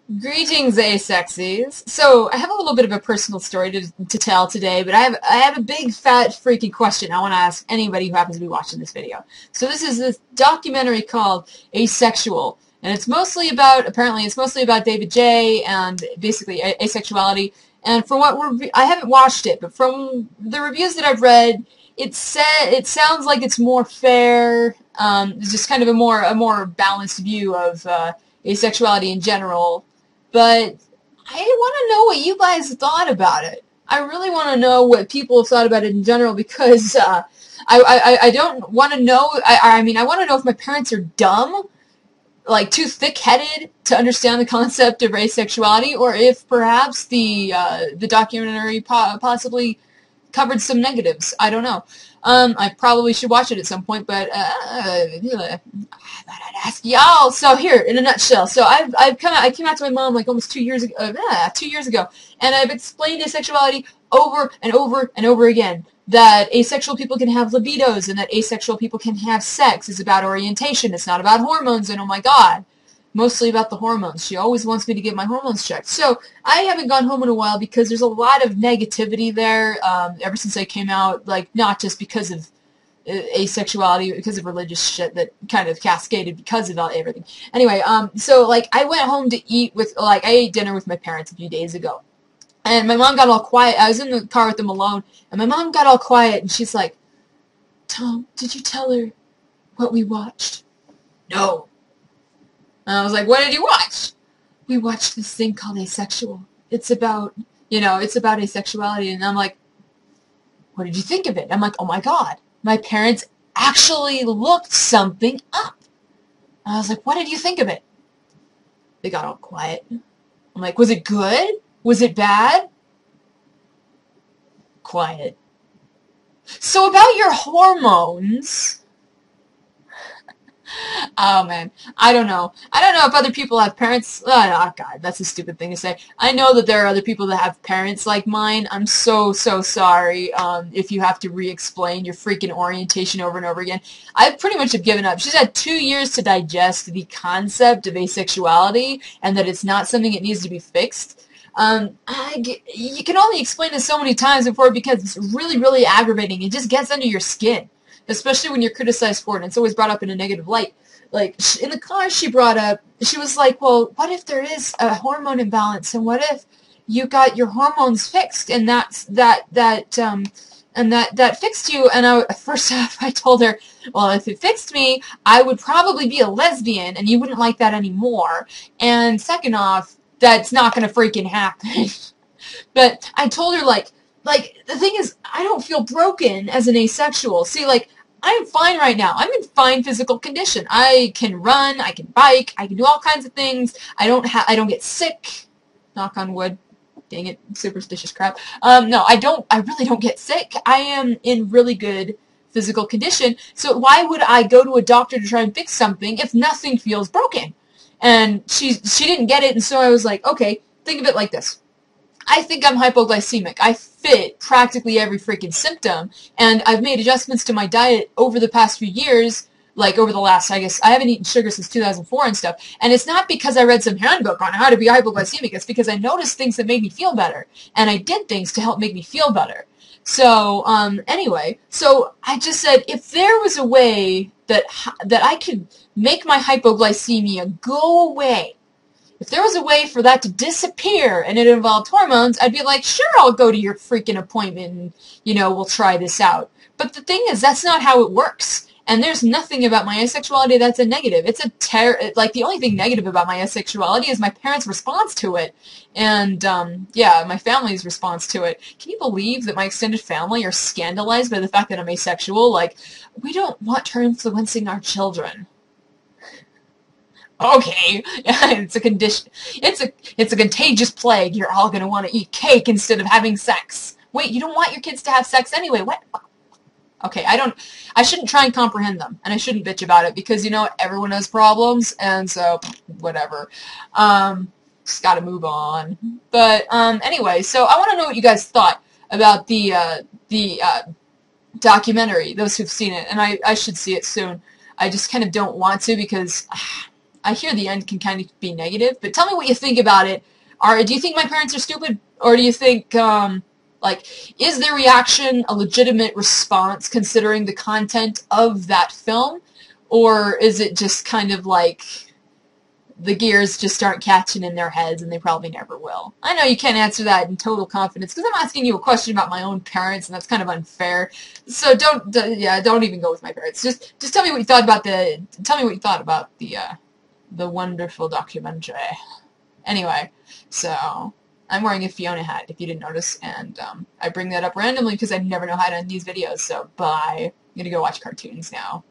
Greetings, Asexies. So, I have a little bit of a personal story to tell today, but I have a big, fat, freaky question I want to ask anybody who happens to be watching this video. So this is this documentary called Asexual, and it's mostly about, apparently it's mostly about David J. and basically asexuality, and from what I haven't watched it, but from the reviews that I've read, it sounds like it's more fair, it's just kind of a more balanced view of asexuality in general. But I want to know what you guys thought about it. I really want to know what people have thought about it in general because I don't want to know. I mean, I want to know if my parents are dumb, like too thick-headed to understand the concept of asexuality, or if perhaps the documentary possibly covered some negatives. I don't know. I probably should watch it at some point, but I thought I'd ask y'all. So here, in a nutshell, so I came out to my mom like almost 2 years ago, 2 years ago, and I've explained asexuality over and over and over again. That asexual people can have libidos, and that asexual people can have sex. It's about orientation. It's not about hormones. And oh my God, mostly about the hormones. She always wants me to get my hormones checked. So I haven't gone home in a while because there's a lot of negativity there ever since I came out, like not just because of asexuality, because of religious shit that kind of cascaded because of everything. Anyway, so like I went home to eat with, like I ate dinner with my parents a few days ago. And my mom got all quiet. I was in the car with them alone, and my mom got all quiet, and she's like, "Tom, did you tell her what we watched?" "No." And I was like, "What did you watch?" "We watched this thing called Asexual. It's about, it's about asexuality." And I'm like, "What did you think of it?" I'm like, "Oh my God, my parents actually looked something up." And I was like, "What did you think of it?" They got all quiet. I'm like, "Was it good? Was it bad?" Quiet. So about your hormones. Oh man, I don't know. I don't know if other people have parents. Oh God, that's a stupid thing to say. I know that there are other people that have parents like mine. I'm so sorry if you have to re-explain your freaking orientation over and over again. I pretty much have given up. She's had 2 years to digest the concept of asexuality and that it's not something that needs to be fixed. You can only explain it so many times before it becomes really, really aggravating. It just gets under your skin, especially when you're criticized for it, and it's always brought up in a negative light. Like, in the car she brought up, she was like, well, what if there is a hormone imbalance, and what if you got your hormones fixed, and that fixed you? And first off, I told her, well, if it fixed me, I would probably be a lesbian, and you wouldn't like that anymore. And second off, that's not going to freaking happen. But I told her, like, the thing is, I don't feel broken as an asexual. See, like, I'm fine right now. I'm in fine physical condition. I can run, I can bike, I can do all kinds of things. I don't get sick. Knock on wood. Dang it, superstitious crap. No, I really don't get sick. I am in really good physical condition. So why would I go to a doctor to try and fix something if nothing feels broken? And she didn't get it, and so I was like, okay, think of it like this. I think I'm hypoglycemic. I fit practically every freaking symptom, and I've made adjustments to my diet over the past few years, like over the last, I guess, I haven't eaten sugar since 2004 and stuff, and it's not because I read some handbook on how to be hypoglycemic, it's because I noticed things that made me feel better, and I did things to help make me feel better. So, anyway, so I just said, if there was a way that I could make my hypoglycemia go away, if there was a way for that to disappear and it involved hormones, I'd be like, sure, I'll go to your freaking appointment and, we'll try this out. But the thing is, that's not how it works. And there's nothing about my asexuality that's a negative. It's like, the only thing negative about my asexuality is my parents' response to it. And, yeah, my family's response to it. Can you believe that my extended family are scandalized by the fact that I'm asexual? Like, we don't want her influencing our children. Okay, it's a condition. It's a contagious plague. You're all gonna want to eat cake instead of having sex. Wait, you don't want your kids to have sex anyway? What? Okay, I shouldn't try and comprehend them, and I shouldn't bitch about it because everyone has problems, and so whatever. Just gotta move on. But anyway, so I want to know what you guys thought about the documentary. Those who've seen it, and I should see it soon. I just kind of don't want to because I hear the end can kind of be negative, but tell me what you think about it. Do you think my parents are stupid, or do you think, like, is their reaction a legitimate response considering the content of that film, or is it just kind of like the gears just aren't catching in their heads and they probably never will? I know you can't answer that in total confidence because I'm asking you a question about my own parents and that's kind of unfair. So don't even go with my parents. Just tell me what you thought about the wonderful documentary. Anyway, so I'm wearing a Fiona hat if you didn't notice, and I bring that up randomly because I never know how to end these videos. So bye. I'm gonna go watch cartoons now.